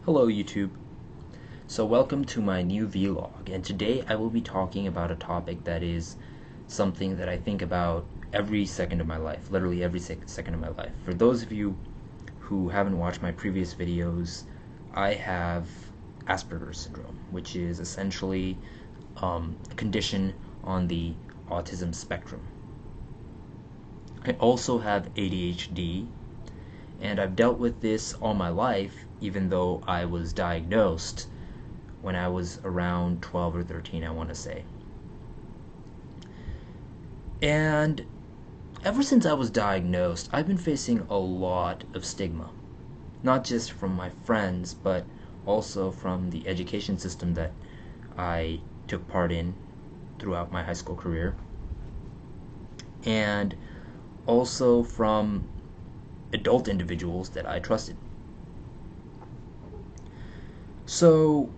Hello YouTube. So welcome to my new vlog, and today I will be talking about a topic that is something that I think about every second of my life, literally every second of my life. For those of you who haven't watched my previous videos, I have Asperger's syndrome, which is essentially a condition on the autism spectrum. I also have ADHD, and I've dealt with this all my life, even though I was diagnosed when I was around 12 or 13, I want to say. And ever since I was diagnosed, I've been facing a lot of stigma, not just from my friends, but also from the education system that I took part in throughout my high school career, and also from adult individuals that I trusted. So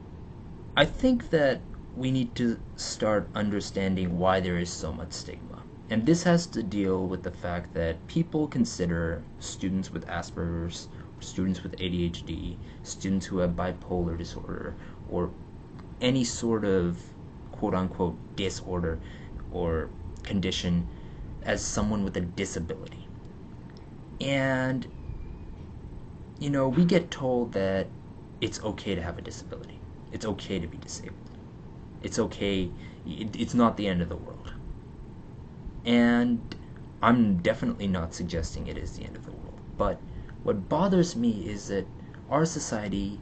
I think that we need to start understanding why there is so much stigma. And this has to deal with the fact that people consider students with Asperger's, students with ADHD, students who have bipolar disorder, or any sort of quote-unquote disorder or condition as someone with a disability. And, we get told that it's okay to have a disability. It's okay to be disabled. It's okay. It's not the end of the world. And I'm definitely not suggesting it is the end of the world. But what bothers me is that our society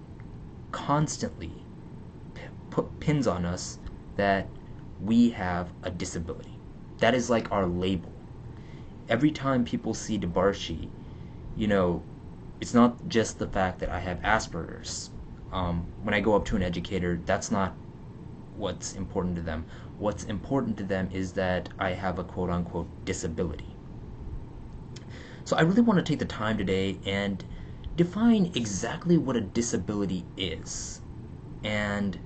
constantly pins on us that we have a disability. That is like our label. Every time people see Debarshi, it's not just the fact that I have Asperger's. When I go up to an educator, that's not what's important to them. What's important to them is that I have a quote-unquote disability. So I really want to take the time today and define exactly what a disability is, and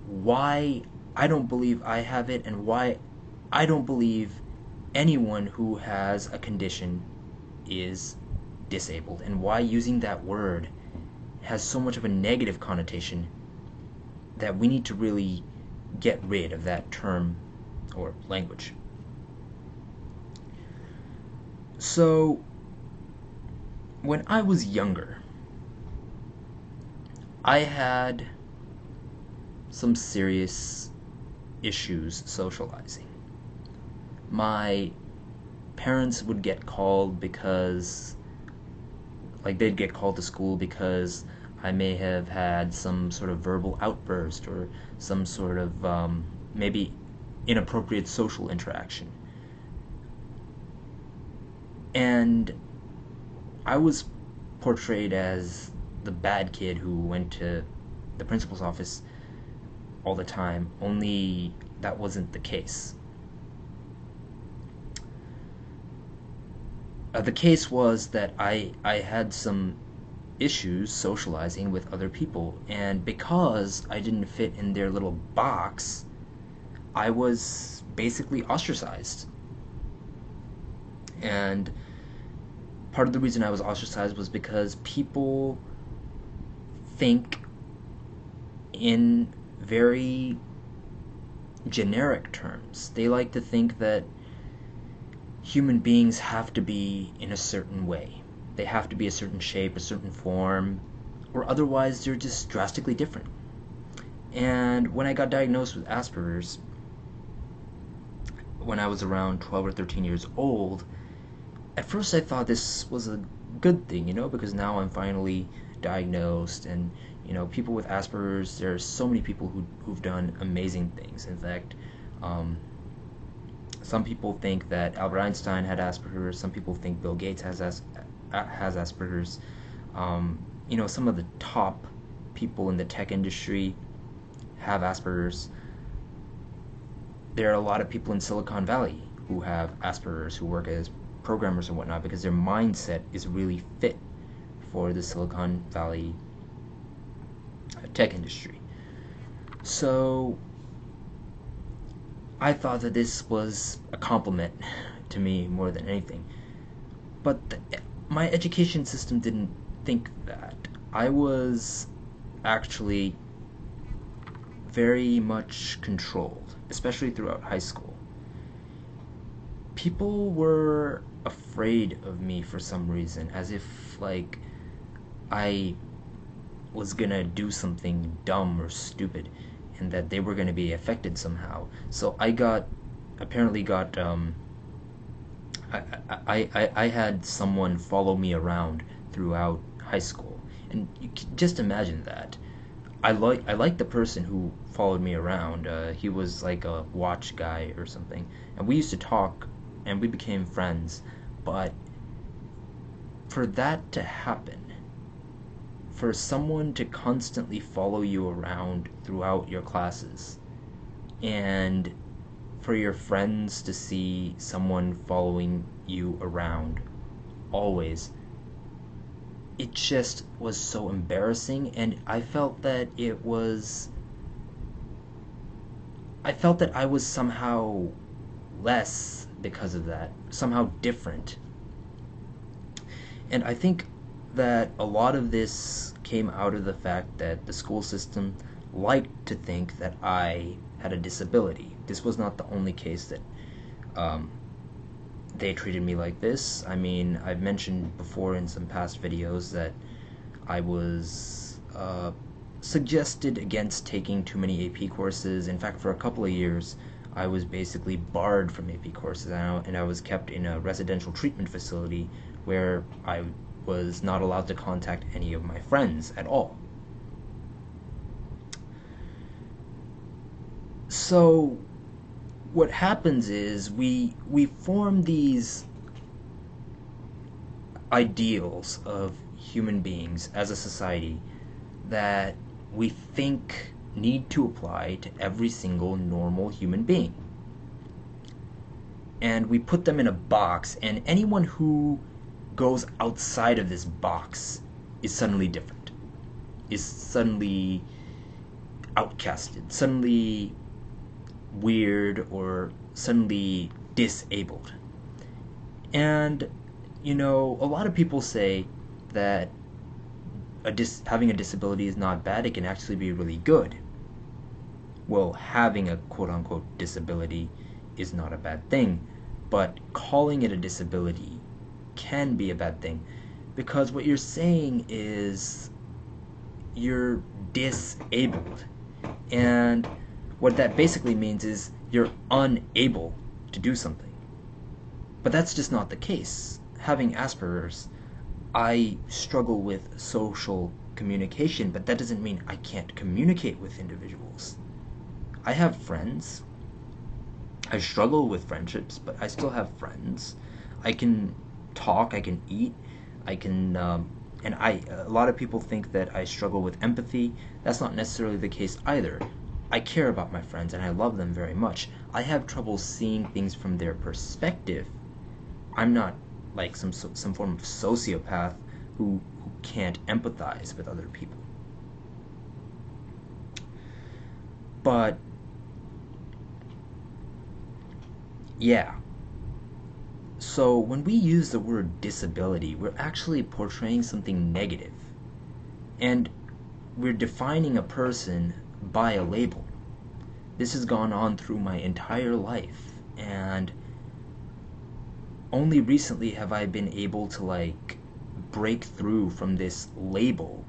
why I don't believe I have it, and why I don't believe anyone who has a condition is disabled, and why using that word has so much of a negative connotation that we need to really get rid of that term or language. So, when I was younger, I had some serious issues socializing. My parents would get called because, they'd get called to school because I may have had some sort of verbal outburst or some sort of maybe inappropriate social interaction. And I was portrayed as the bad kid who went to the principal's office all the time, only that wasn't the case. The case was that I had some issues socializing with other people, and because I didn't fit in their little box, I was basically ostracized. And part of the reason I was ostracized was because people think in very generic terms. They like to think that human beings have to be in a certain way. They have to be a certain shape, a certain form, or otherwise they're just drastically different. And when I got diagnosed with Asperger's, when I was around 12 or 13 years old, at first I thought this was a good thing, because now I'm finally diagnosed, and people with Asperger's, there are so many people who've done amazing things. In fact, some people think that Albert Einstein had Asperger's. Some people think Bill Gates has Asperger's. Some of the top people in the tech industry have Asperger's. There are a lot of people in Silicon Valley who have Asperger's, who work as programmers and whatnot, because their mindset is really fit for the Silicon Valley tech industry. So I thought that this was a compliment to me more than anything. But my education system didn't think that. I was actually very much controlled, especially throughout high school. People were afraid of me for some reason, as if like I was gonna do something dumb or stupid and that they were gonna be affected somehow. So apparently got I had someone follow me around throughout high school, and you can just imagine that. I like the person who followed me around. He was like a watch guy or something, and we used to talk, and we became friends. But for that to happen, for someone to constantly follow you around throughout your classes, and for your friends to see someone following you around always, it just was so embarrassing, and I felt that I was somehow less because of that, somehow different. And I think that a lot of this came out of the fact that the school system liked to think that I had a disability. This was not the only case that um, they treated me like this. I mean, I've mentioned before in some past videos that I was suggested against taking too many AP courses. In fact, for a couple of years, I was basically barred from AP courses, and I was kept in a residential treatment facility where I was not allowed to contact any of my friends at all. So what happens is we form these ideals of human beings as a society that we think need to apply to every single normal human being. And we put them in a box, and anyone who goes outside of this box is suddenly different, is suddenly outcasted, suddenly weird, or suddenly disabled. And, you know, a lot of people say that having a disability is not bad, it can actually be really good. Well, having a quote-unquote disability is not a bad thing, but calling it a disability can be a bad thing, because what you're saying is you're disabled, and what that basically means is you're unable to do something. But that's just not the case. Having Asperger's, I struggle with social communication, but that doesn't mean I can't communicate with individuals. I have friends. I struggle with friendships, but I still have friends. I can talk, I can eat, I can, a lot of people think that I struggle with empathy. That's not necessarily the case either. I care about my friends and I love them very much. I have trouble seeing things from their perspective. I'm not like some form of sociopath who can't empathize with other people. But yeah. So when we use the word disability, we're actually portraying something negative. And we're defining a person by a label. This has gone on through my entire life, and only recently have I been able to like break through from this label.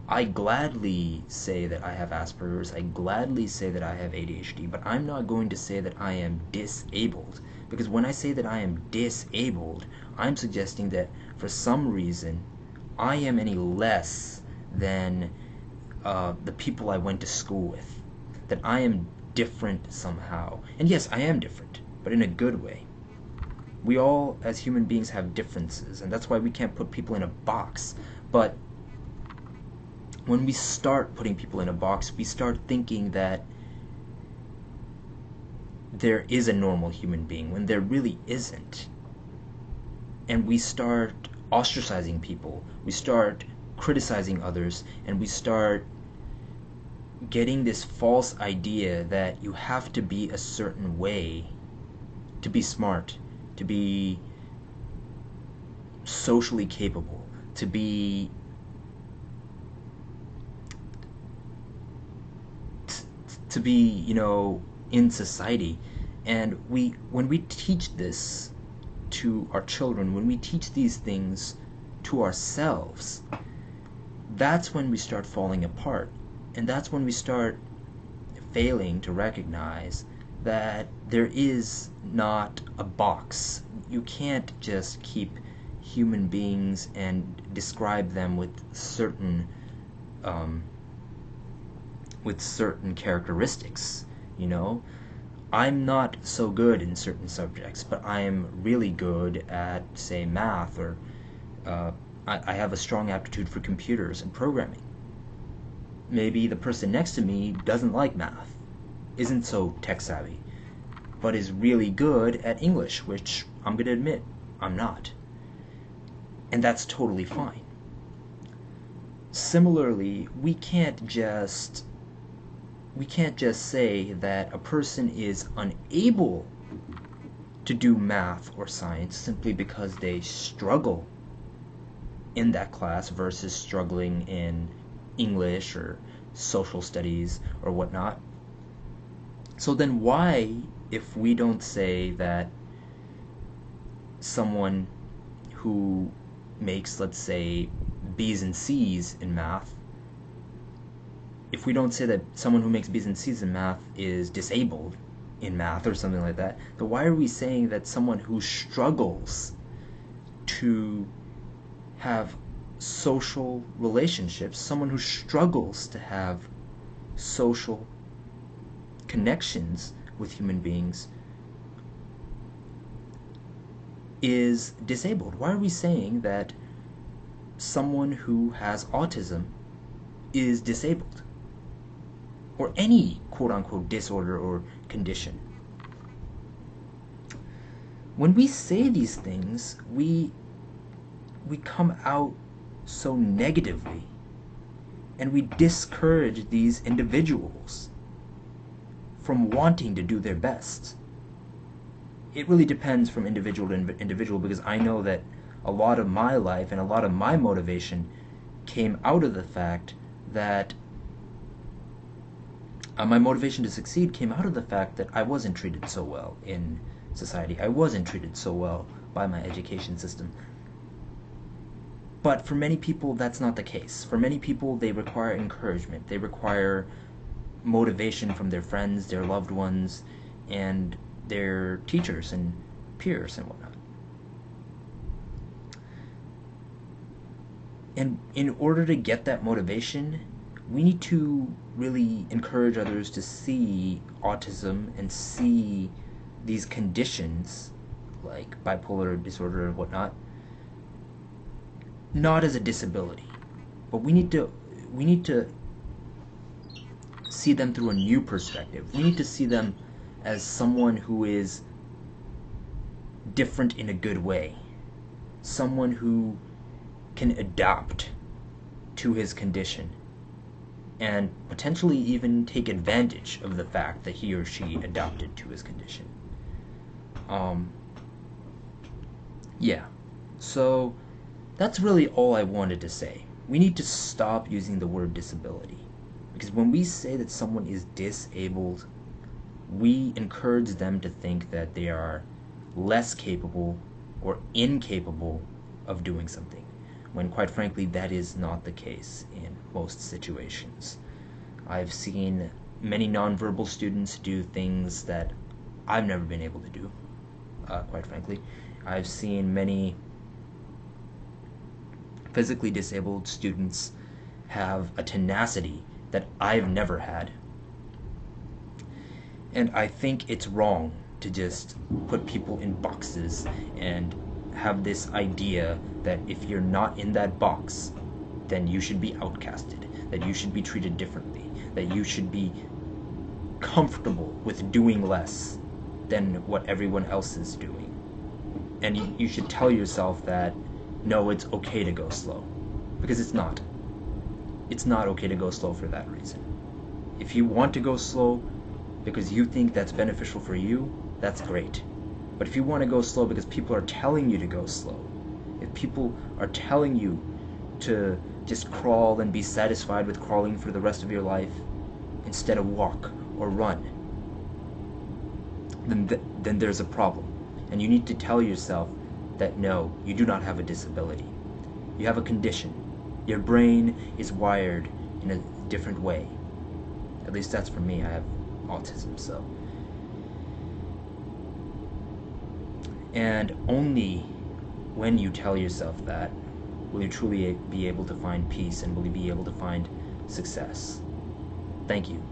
I gladly say that I have Asperger's, I gladly say that I have ADHD, but I'm not going to say that I am disabled, because when I say that I am disabled, I'm suggesting that for some reason I am any less than the people I went to school with, that I am different somehow. And yes, I am different, but in a good way. We all, as human beings, have differences, and that's why we can't put people in a box. But when we start putting people in a box, we start thinking that there is a normal human being when there really isn't. And we start ostracizing people, we start criticizing others, and we start getting this false idea that you have to be a certain way to be smart, to be socially capable, to be to be, in society. And when we teach this to our children, when we teach these things to ourselves, that's when we start falling apart. And that's when we start failing to recognize that there is not a box. You can't just keep human beings and describe them with certain characteristics. You know, I'm not so good in certain subjects, but I am really good at, say, math, or I have a strong aptitude for computers and programming. Maybe the person next to me doesn't like math, isn't so tech savvy, but is really good at English, which I'm going to admit I'm not. And that's totally fine. Similarly, we can't just say that a person is unable to do math or science simply because they struggle in that class versus struggling in English or social studies or whatnot. So then why, if we don't say that someone who makes, let's say, B's and C's in math, if we don't say that someone who makes B's and C's in math is disabled in math or something like that, then why are we saying that someone who struggles to have social relationships, someone who struggles to have social connections with human beings, is disabled? Why are we saying that someone who has autism is disabled? Or any quote-unquote disorder or condition? When we say these things, we come out so negatively, and we discourage these individuals from wanting to do their best. It really depends from individual to individual, because I know that a lot of my life and a lot of my motivation came out of the fact that my motivation to succeed came out of the fact that I wasn't treated so well in society. I wasn't treated so well by my education system. But for many people, that's not the case. For many people, they require encouragement. They require motivation from their friends, their loved ones, and their teachers and peers and whatnot. And in order to get that motivation, we need to really encourage others to see autism and see these conditions like bipolar disorder and whatnot not as a disability, but we need to see them through a new perspective. We need to see them as someone who is different in a good way, someone who can adapt to his condition and potentially even take advantage of the fact that he or she adapted to his condition. Yeah, so that's really all I wanted to say. We need to stop using the word disability, because when we say that someone is disabled, we encourage them to think that they are less capable or incapable of doing something, when quite frankly that is not the case in most situations. I've seen many nonverbal students do things that I've never been able to do, quite frankly. I've seen many physically disabled students have a tenacity that I've never had. And I think it's wrong to just put people in boxes and have this idea that if you're not in that box, then you should be outcasted, that you should be treated differently, that you should be comfortable with doing less than what everyone else is doing. And you should tell yourself that, no, it's okay to go slow. Because it's not. It's not okay to go slow for that reason. If you want to go slow because you think that's beneficial for you, that's great. But if you want to go slow because people are telling you to go slow, if people are telling you to just crawl and be satisfied with crawling for the rest of your life instead of walk or run, then there's a problem. And you need to tell yourself that no, you do not have a disability. You have a condition. Your brain is wired in a different way. At least that's for me. I have autism, so. And only when you tell yourself that will you truly be able to find peace, and will you be able to find success. Thank you.